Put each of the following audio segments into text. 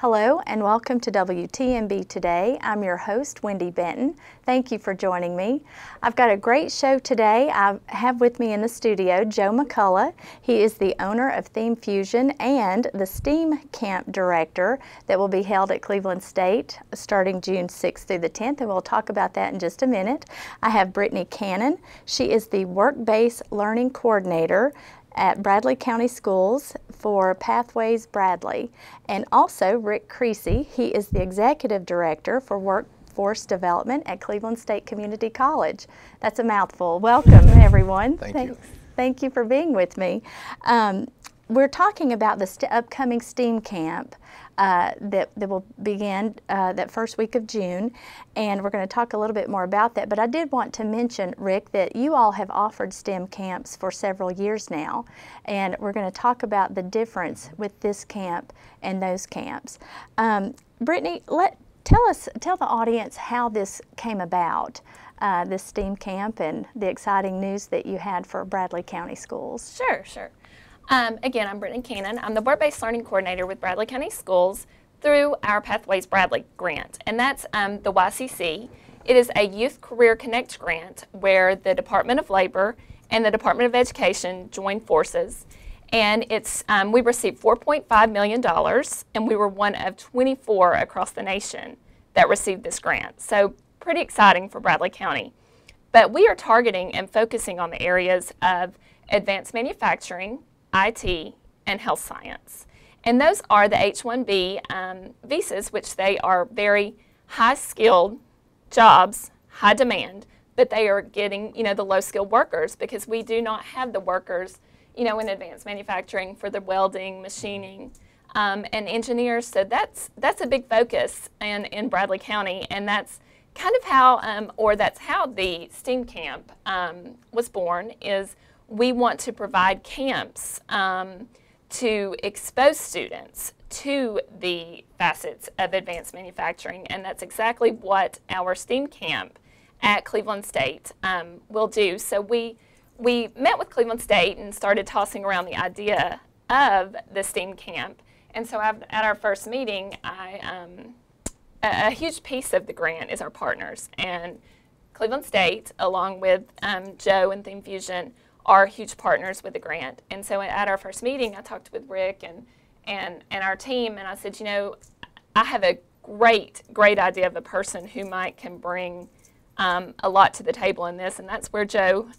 Hello and welcome to WTNB Today. I'm your host, Wendy Benton. Thank you for joining me. I've got a great show today. I have with me in the studio Joe McCullough. He is the owner of Theme Fusion and the STEAM Camp Director that will be held at Cleveland State starting June 6th through the 10th, and we'll talk about that in just a minute. I have Brittany Cannon. She is the Work-Based Learning Coordinator at Bradley County Schools for Pathways Bradley, and also Rick Creasy. He is the Executive Director for Workforce Development at Cleveland State Community College. That's a mouthful. Welcome, everyone. Thank you. Thank you for being with me. We're talking about the upcoming STEAM camp that will begin that first week of June, and we're going to talk a little bit more about that. But I did want to mention, Rick, that you all have offered STEM camps for several years now, and we're going to talk about the difference with this camp and those camps. Brittany, tell the audience how this came about, this STEAM camp, and the exciting news that you had for Bradley County Schools. Sure. Again, I'm Brittany Cannon. I'm the Work-Based Learning Coordinator with Bradley County Schools through our Pathways Bradley grant, and that's the YCC. It is a Youth Career Connect grant where the Department of Labor and the Department of Education join forces, and it's we received $4.5 million, and we were one of 24 across the nation that received this grant. So pretty exciting for Bradley County. But we are targeting and focusing on the areas of advanced manufacturing, IT, and health science. And those are the H-1B visas, which they are very high-skilled jobs, high demand, but they are getting, the low-skilled workers because we do not have the workers, in advanced manufacturing for the welding, machining, and engineers. So that's a big focus in Bradley County, and that's kind of how, that's how the STEAM camp was born. Is we want to provide camps to expose students to the facets of advanced manufacturing, and that's exactly what our STEAM camp at Cleveland State will do. So we met with Cleveland State and started tossing around the idea of the STEAM camp, and so at our first meeting, a huge piece of the grant is our partners, and Cleveland State, along with Joe and Theme Fusion, are huge partners with the grant. And so at our first meeting, I talked with Rick and our team, and I said, I have a great idea of a person who can bring a lot to the table in this, and that's where Joe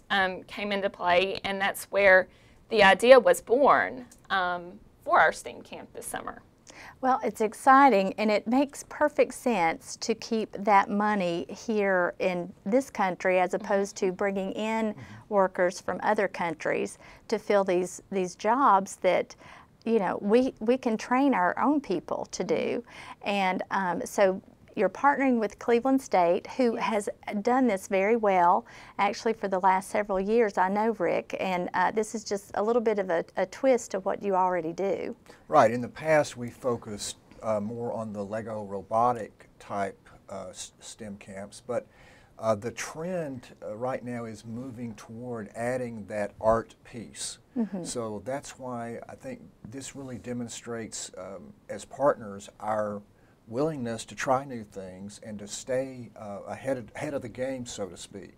came into play, and that's where the idea was born for our STEAM camp this summer. Well, it's exciting, and it makes perfect sense to keep that money here in this country as opposed to bringing in workers from other countries to fill these jobs that, we can train our own people to do. And so you're partnering with Cleveland State, who has done this very well, actually, for the last several years. I know, Rick, and this is just a little bit of a twist to what you already do. Right. In the past, we focused more on the Lego robotic type STEM camps, but the trend right now is moving toward adding that art piece. So that's why I think this really demonstrates, as partners, our willingness to try new things and to stay ahead of the game, so to speak.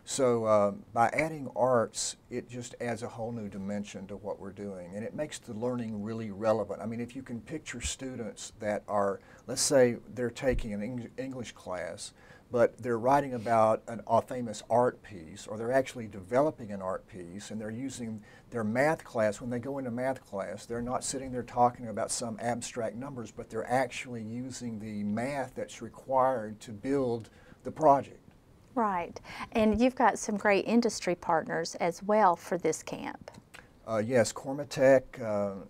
So by adding arts, it just adds a whole new dimension to what we're doing, and it makes the learning really relevant. I mean, if you can picture students that are, let's say they're taking an English class, but they're writing about a famous art piece, or they're actually developing an art piece, and they're using their math class. When they go into math class, they're not sitting there talking about some abstract numbers, but they're actually using the math that's required to build the project. Right. And you've got some great industry partners as well for this camp. Yes, Cormatech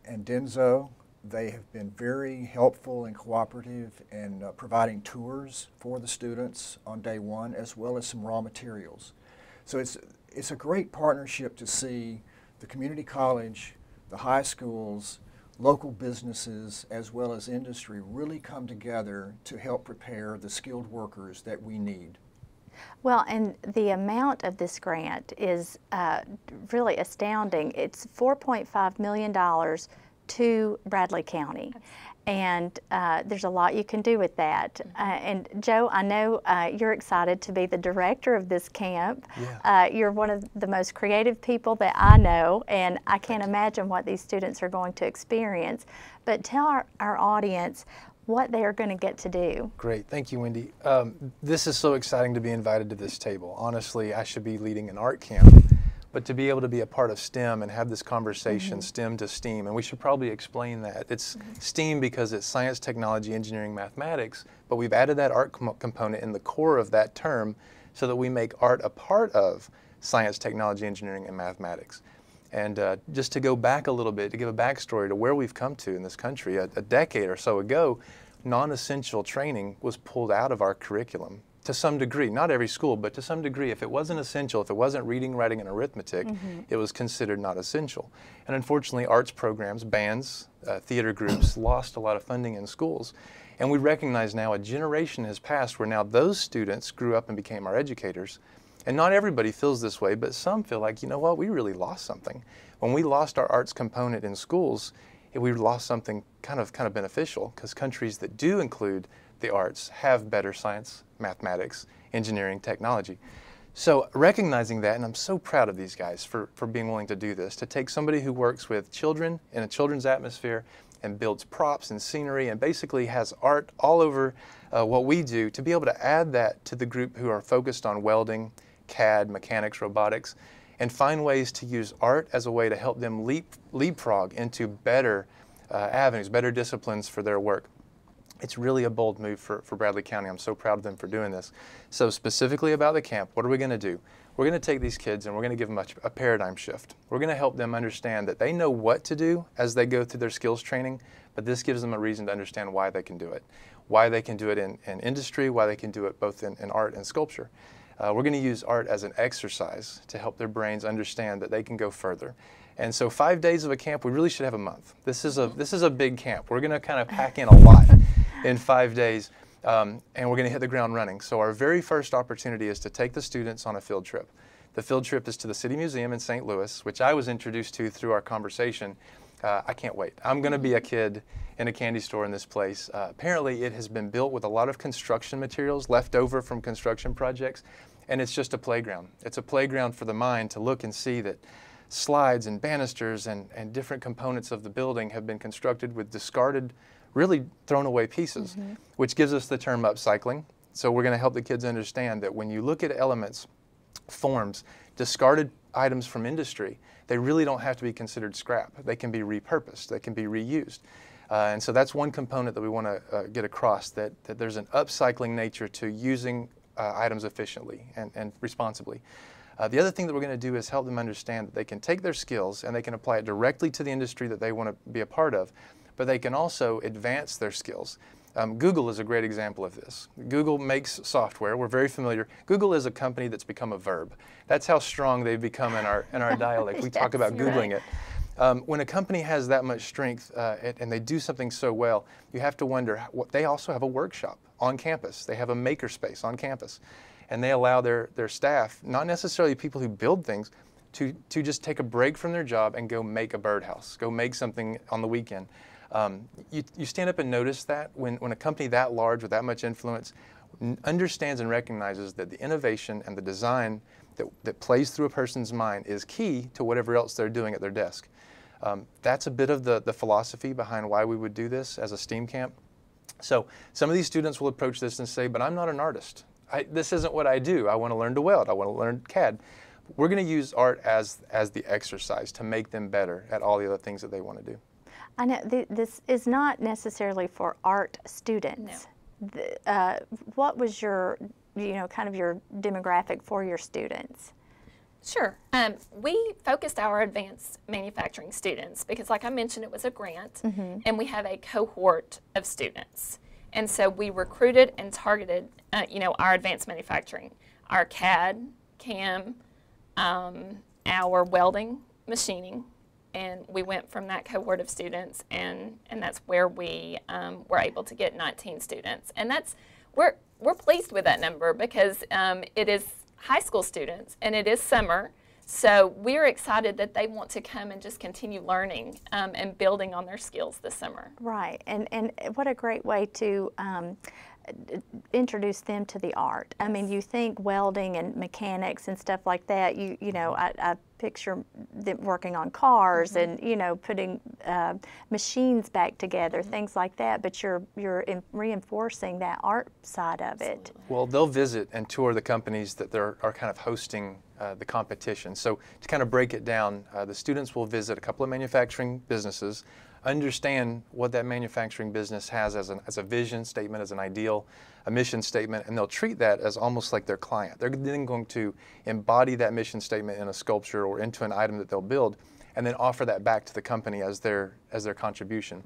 and Denso. They have been very helpful and cooperative in providing tours for the students on day one, as well as some raw materials. So it's a great partnership to see the community college, the high schools, local businesses, as well as industry really come together to help prepare the skilled workers that we need. Well, and the amount of this grant is really astounding. It's $4.5 million to Bradley County. and there's a lot you can do with that. And Joe, I know you're excited to be the director of this camp. Yeah. You're one of the most creative people that I know, and I can't imagine what these students are going to experience. But tell our audience what they are going to get to do. Great, thank you, Wendy. This is so exciting to be invited to this table. Honestly, I should be leading an art camp, but to be able to be a part of STEM and have this conversation, STEM to STEAM, and we should probably explain that. It's STEAM because it's science, technology, engineering, mathematics, but we've added that art component in the core of that term so that we make art a part of science, technology, engineering, and mathematics. And just to go back a little bit, to give a backstory to where we've come to in this country, a decade or so ago, non-essential training was pulled out of our curriculum to some degree. Not every school, but to some degree. If it wasn't essential, if it wasn't reading, writing, and arithmetic, it was considered not essential. And unfortunately, arts programs, bands, theater groups lost a lot of funding in schools. And we recognize now a generation has passed where now those students grew up and became our educators. And not everybody feels this way, but some feel like, you know what, we really lost something. When we lost our arts component in schools, we lost something kind of beneficial, because countries that do include the arts have better science, mathematics, engineering, technology. So recognizing that, and I'm so proud of these guys for being willing to do this, to take somebody who works with children in a children's atmosphere and builds props and scenery and basically has art all over what we do, to be able to add that to the group who are focused on welding, CAD, mechanics, robotics, and find ways to use art as a way to help them leapfrog into better avenues, better disciplines for their work. It's really a bold move for Bradley County. I'm so proud of them for doing this. So specifically about the camp, what are we going to do? We're going to take these kids and we're going to give them a paradigm shift. We're going to help them understand that they know what to do as they go through their skills training, but this gives them a reason to understand why they can do it. Why they can do it in industry, why they can do it both in art and sculpture. We're going to use art as an exercise to help their brains understand that they can go further. And so 5 days of a camp, we really should have a month. This is a big camp. We're going to kind of pack in a lot in 5 days, and we're going to hit the ground running. So our very first opportunity is to take the students on a field trip. The field trip is to the City Museum in St. Louis, which I was introduced to through our conversation. I can't wait. I'm going to be a kid in a candy store in this place. Apparently it has been built with a lot of construction materials left over from construction projects, and it's just a playground. It's a playground for the mind to look and see that slides and banisters and different components of the building have been constructed with discarded, really thrown away pieces, which gives us the term upcycling. So we're going to help the kids understand that when you look at elements, forms, discarded items from industry, they really don't have to be considered scrap. They can be repurposed, they can be reused. And so that's one component that we want to get across, that there's an upcycling nature to using items efficiently and responsibly. The other thing that we're going to do is help them understand that they can take their skills and they can apply it directly to the industry that they want to be a part of, but they can also advance their skills. Google is a great example of this. Google makes software. We're very familiar. Google is a company that's become a verb. That's how strong they've become in our dialect. We talk about Googling it. When a company has that much strength and they do something so well, you have to wonder, they also have a workshop on campus. They have a makerspace on campus. And they allow their staff, not necessarily people who build things, to just take a break from their job and go make a birdhouse, go make something on the weekend. You stand up and notice that when a company that large with that much influence understands and recognizes that the innovation and the design that plays through a person's mind is key to whatever else they're doing at their desk. That's a bit of the philosophy behind why we would do this as a STEAM camp. So some of these students will approach this and say, but I'm not an artist. This isn't what I do. I want to learn to weld. I want to learn CAD. We're going to use art as the exercise to make them better at all the other things that they want to do. I know this is not necessarily for art students. No. What was your, kind of your demographic for your students? Sure. We focused our advanced manufacturing students because, like I mentioned, it was a grant, and we have a cohort of students. And so we recruited and targeted, our advanced manufacturing, our CAD, CAM, our welding, machining, and we went from that cohort of students, and that's where we were able to get 19 students. And we're pleased with that number because it is high school students and it is summer, So we're excited that they want to come and just continue learning and building on their skills this summer. Right, and what a great way to introduce them to the art. I mean, you think welding and mechanics and stuff like that, you know, I picture them working on cars and, you know, putting machines back together, things like that, but you're reinforcing that art side of it. Well, they'll visit and tour the companies that are kind of hosting the competition. So to kind of break it down, the students will visit a couple of manufacturing businesses, understand what that manufacturing business has as a vision statement, as an ideal, a mission statement, and they'll treat that as almost like their client. They're then going to embody that mission statement in a sculpture or into an item that they'll build, and then offer that back to the company as their contribution.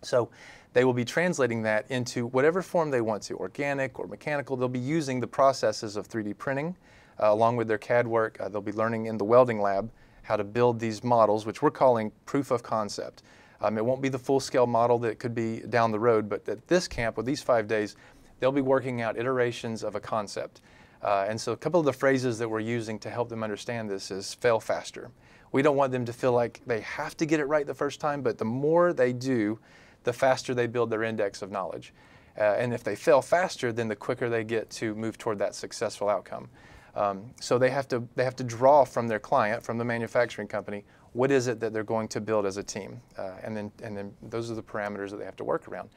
So they will be translating that into whatever form they want to, organic or mechanical. They'll be using the processes of 3D printing along with their CAD work. They'll be learning in the welding lab how to build these models, which we're calling proof of concept. It won't be the full-scale model that could be down the road, but at this camp, with these 5 days, they'll be working out iterations of a concept. And so a couple of the phrases that we're using to help them understand this is fail faster. We don't want them to feel like they have to get it right the first time, but the more they do, the faster they build their index of knowledge. And if they fail faster, then the quicker they get to move toward that successful outcome. So they have to draw from their client, from the manufacturing company, what is it that they're going to build as a team, and then those are the parameters that they have to work around.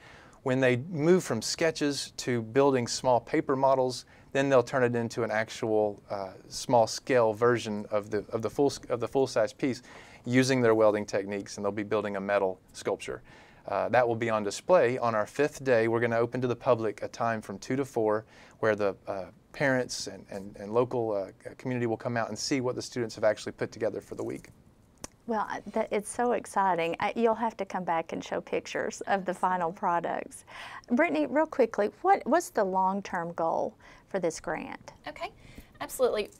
When they move from sketches to building small paper models, then they'll turn it into an actual small-scale version of the full-size piece, using their welding techniques, and they'll be building a metal sculpture. That will be on display on our 5th day. We're going to open to the public a time from 2 to 4, where the parents and local community will come out and see what the students have actually put together for the week. Well, it's so exciting. You'll have to come back and show pictures of the final products. Brittany, real quickly, what's the long-term goal for this grant? Okay, absolutely.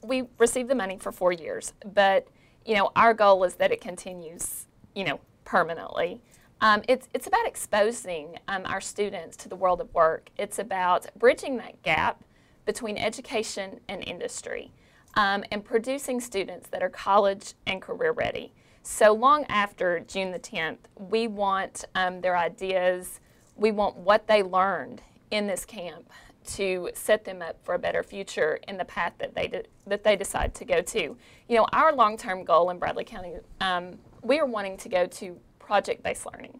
We received the money for 4 years, but you know, our goal is that it continues, you know, permanently. It's about exposing our students to the world of work. It's about bridging that gap between education and industry. And producing students that are college and career ready. So long after June the 10th, we want their ideas, we want what they learned in this camp to set them up for a better future in the path that they decide to go to. You know, our long-term goal in Bradley County, we are wanting to go to project-based learning.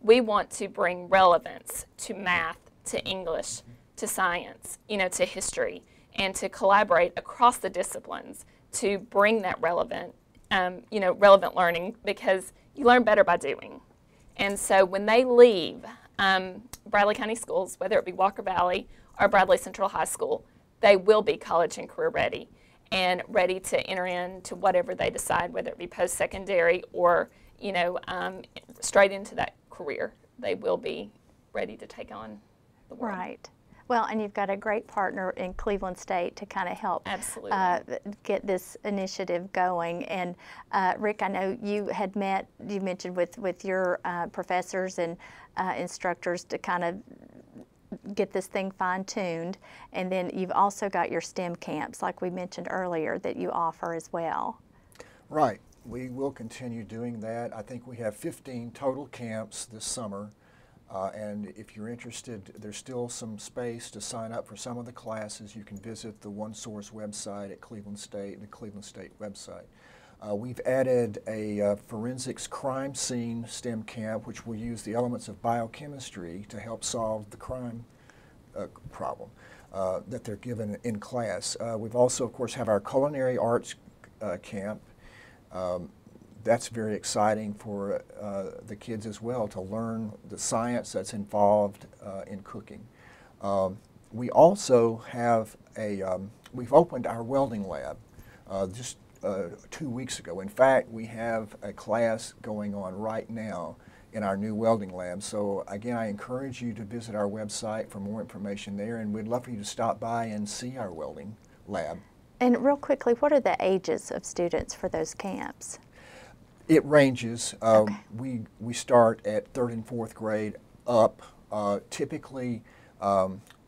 We want to bring relevance to math, to English, to science, you know, to history, and to collaborate across the disciplines to bring that relevant learning, because you learn better by doing. And so when they leave Bradley County Schools, whether it be Walker Valley or Bradley Central High School, they will be college and career ready and ready to enter into whatever they decide, whether it be post-secondary or, you know, straight into that career. They will be ready to take on the world. Right. Well, and you've got a great partner in Cleveland State to kind of help get this initiative going. And Rick, I know you mentioned with your professors and instructors to kind of get this thing fine-tuned. And then you've also got your STEM camps, like we mentioned earlier, that you offer as well. Right. We will continue doing that. I think we have 15 total camps this summer. And if you're interested, there's still some space to sign up for some of the classes. You can visit the OneSource website at Cleveland State, the Cleveland State website. We've added a forensics crime scene STEM camp, which will use the elements of biochemistry to help solve the crime problem that they're given in class. We've also, of course, have our culinary arts camp. That's very exciting for the kids as well, to learn the science that's involved in cooking. We also have we've opened our welding lab just 2 weeks ago. In fact, we have a class going on right now in our new welding lab. So again, I encourage you to visit our website for more information there, and we'd love for you to stop by and see our welding lab. And real quickly, what are the ages of students for those camps? It ranges. Okay. We start at 3rd and 4th grade up. Typically,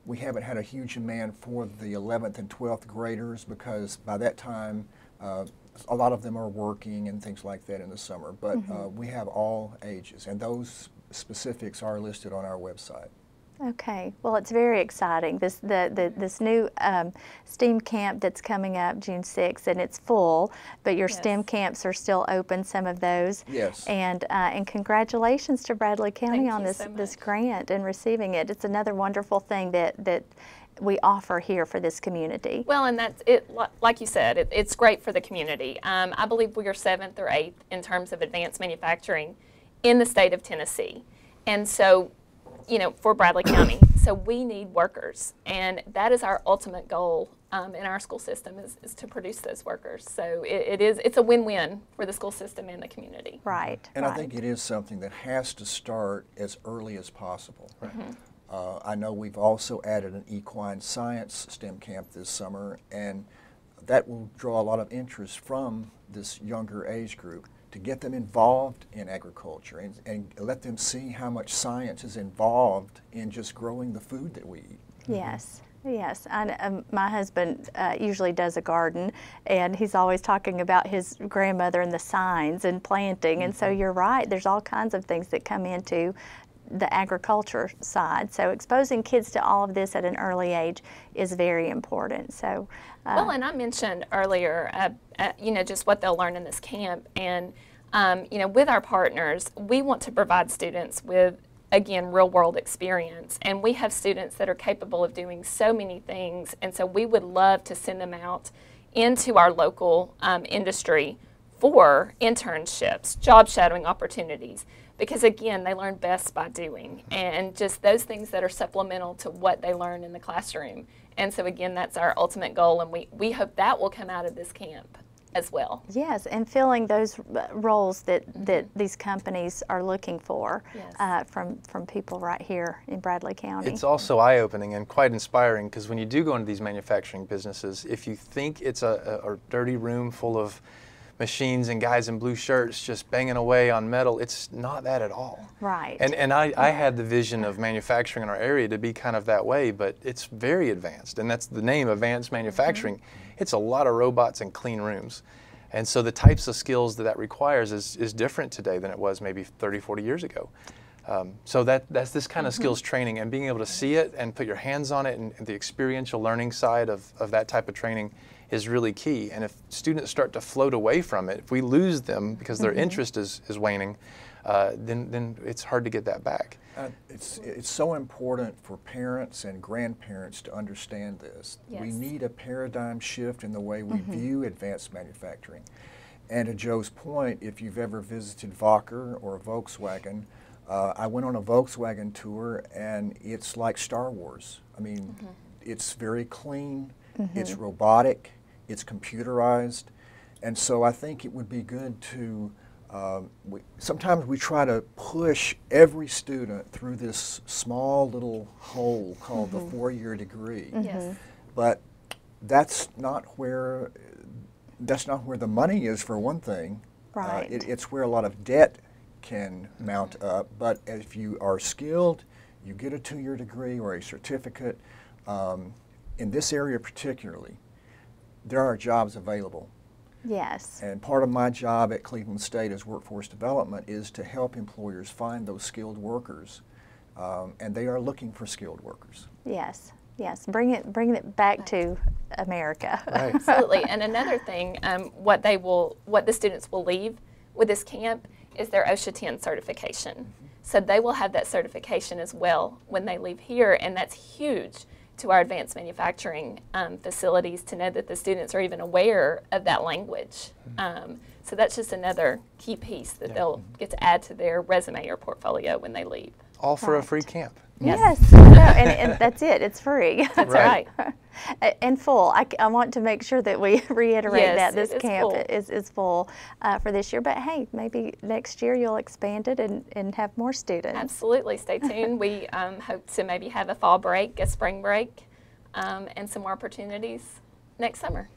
we haven't had a huge demand for the 11th and 12th graders because by that time a lot of them are working and things like that in the summer. But we have all ages, and those specifics are listed on our website. Okay, well, it's very exciting. This new STEAM camp that's coming up June 6th, and it's full, but your STEM camps are still open, some of those. Yes. And congratulations to Bradley County on this grant and receiving it. It's another wonderful thing that we offer here for this community. Well, and that's it. Like you said, it's great for the community. I believe we are 7th or 8th in terms of advanced manufacturing in the state of Tennessee, and so, you know, for Bradley County. So we need workers, and that is our ultimate goal in our school system is to produce those workers. So it's a win-win for the school system and the community. Right. And I think it is something that has to start as early as possible. Right. I know we've also added an equine science STEM camp this summer, and that will draw a lot of interest from this younger age group, to get them involved in agriculture and let them see how much science is involved in just growing the food that we eat. Yes. Yes, my husband usually does a garden, and he's always talking about his grandmother and the signs and planting, and so you're right, there's all kinds of things that come into the agriculture side. So exposing kids to all of this at an early age is very important. So, well, and I mentioned earlier, you know, just what they'll learn in this camp, and you know, with our partners, we want to provide students with, again, real-world experience, and we have students that are capable of doing so many things, and so we would love to send them out into our local industry for internships, job shadowing opportunities, because again, they learn best by doing, and just those things that are supplemental to what they learn in the classroom. And so again, that's our ultimate goal, and we hope that will come out of this camp as well. Yes, and filling those roles that these companies are looking for from people right here in Bradley County. It's also eye-opening and quite inspiring, because when you do go into these manufacturing businesses, if you think it's a dirty room full of machines and guys in blue shirts just banging away on metal, it's not that at all. Right. And I had the vision of manufacturing in our area to be kind of that way, but it's very advanced, and that's the name, advanced manufacturing. It's a lot of robots and clean rooms. And so the types of skills that requires is different today than it was maybe 30, 40 years ago. So that's this kind of skills training, and being able to see it and put your hands on it, and the experiential learning side of that type of training is really key. And if students start to float away from it, if we lose them because their interest is waning, then it's hard to get that back. It's so important for parents and grandparents to understand this. Yes. We need a paradigm shift in the way we view advanced manufacturing. And to Joe's point, if you've ever visited Wacker or Volkswagen, I went on a Volkswagen tour, and it's like Star Wars. I mean, it's very clean, it's robotic, it's computerized, and so I think it would be good to, sometimes we try to push every student through this small little hole called the 4-year degree. Yes. But that's not where the money is, for one thing. Right. It's where a lot of debt can mount up, but if you are skilled, you get a 2-year degree or a certificate. In this area particularly, there are jobs available. Yes. And part of my job at Cleveland State as workforce development is to help employers find those skilled workers, and they are looking for skilled workers. Yes. Yes. Bring it back to America. Right. Absolutely. And another thing, what the students will leave with this camp is their OSHA 10 certification. So they will have that certification as well when they leave here, and that's huge to our advanced manufacturing facilities to know that the students are even aware of that language. So that's just another key piece that they'll get to add to their resume or portfolio when they leave. All for a free camp. Yes. No, and that's it. It's free. That's right. And full. I want to make sure that we reiterate Yes, that this it is camp full. is full for this year. But hey, maybe next year you'll expand it and have more students. Absolutely. Stay tuned. We hope to maybe have a fall break, a spring break, and some more opportunities next summer.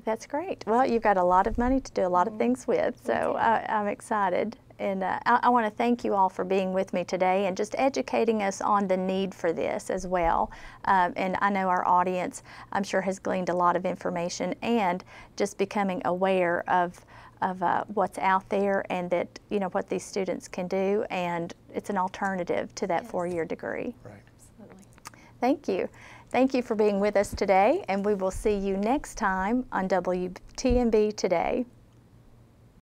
That's great. Well, you've got a lot of money to do a lot of things with, so I'm excited. I want to thank you all for being with me today and just educating us on the need for this as well. And I know our audience, I'm sure, has gleaned a lot of information and just becoming aware of what's out there and that, you know, what these students can do, and it's an alternative to that four-year degree. Right. Absolutely. Thank you. Thank you for being with us today, and we will see you next time on WTNB Today.